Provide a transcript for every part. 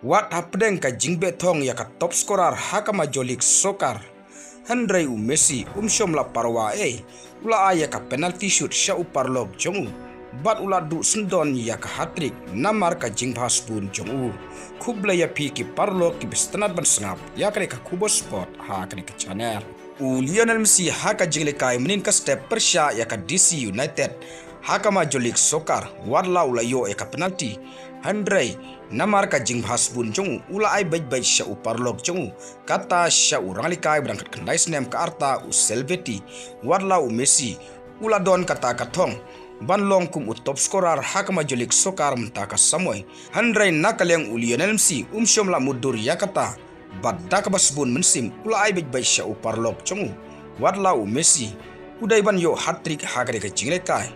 Wat hapdeng ka jingbe thong ya ka top scorer haka majolik soccer. Handrai Messi shom la parwa ula aya ka penalty shoot sha paralok jongu. Bat ula du sundon ya ka hat-trick namar ka jingsbun jongu. Kubla ya pi ki paralok ki bestanat ban sengap ya ka kubos sport ha ka channel. Lionel Messi haka jingle kai menin ka step persha ya ka DC United haka majolik soccer wadla ula yo ka penalty. Handrai namar ka jingsbun jongu ula ai baik sha paralok jongu kata sha ranglikai berangkat kendai senem ka arta selveti wadla Messi ula don kata katong banlong kum top scorer haka majolik soccer mentaka samoy. Handrai nakaleng Lionel Messi shom la mudur ya kata badak basbun Mynsiem ula ai baik sha paralok jongu wadla Messi udai ban yo hat-trick haka ka jingle kai.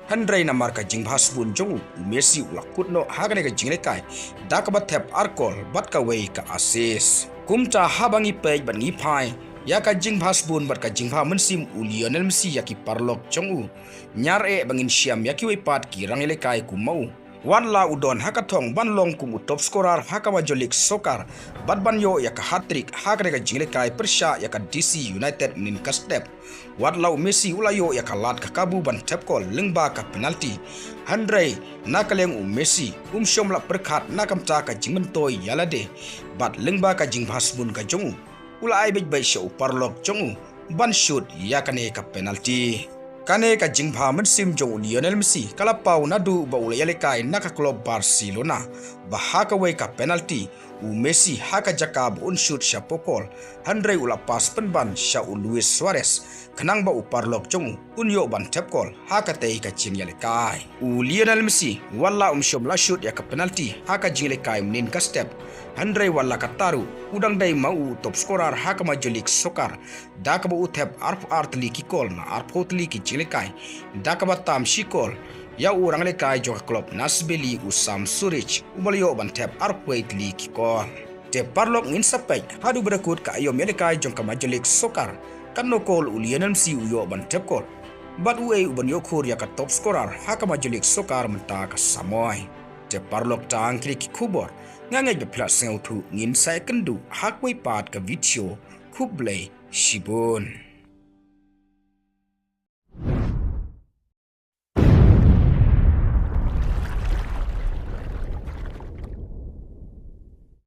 Handrai namar ka jingsbun jongu Messi ula kutno hagane ka jingle kai dakaba tap arkol bat ka wei ka assist kumta habangi page ban ngi pai ya ka jingsbun bat ka jingha Mynsiem Lionel Messi ya ki paralok jongu niar bangin shem ya kiwei pat ki rangile kai ku mau wanla udon hakathong banlong kum top scorer haka majolik soccer bat ban yo ya ka hat-trick hagane ka jingle kai persha ya ka DC United nin ka step wadla Messi ula yo ya ka lat ka kabu ban tap call lengba ka penalty. Handrai nakaleng Messi shom la perkhat nakamta ka jingmentoy yalade bat lengba ka jingsbun ka jongu ula ai bai sha paralok jongu ban shoot ya kane ka penalty. Kane ka jingha Mynsiem jongu Lionel Messi kalapau nadu ba ula yale kai naka club Barcelona bahaka wei ka penalty Messi haka jakab shoot sha pokol. Handrai ula pas penban sha Luis Suarez kenang ba paralok jongu yo ban tap call haka tei ka chin yale kai Lionel Messi walla shom la shoot ya ka penalty haka jingle kai menin ka step. Handrai walla kataru udang dai mau top scorer haka majolik soccer dakaba utep artli ki kol na arpotli ki jingle kai dakaba tam shikol ya urang le kai jo club nasbeli usam surich ubalio ban tap arpoitli ki kol te paralok ngin sapek hadu berakut ka ayom yale kai jong ka majolik soccer kanno kol Lionel Messi yo ban tap call bat uban yo khur ya ka top scorer haka majolik soccer menta ka samoy te paralok tang kri ki kubor ngangai be plus ngau thu ngin sai kendu hakwei pat ka video kublai shibun.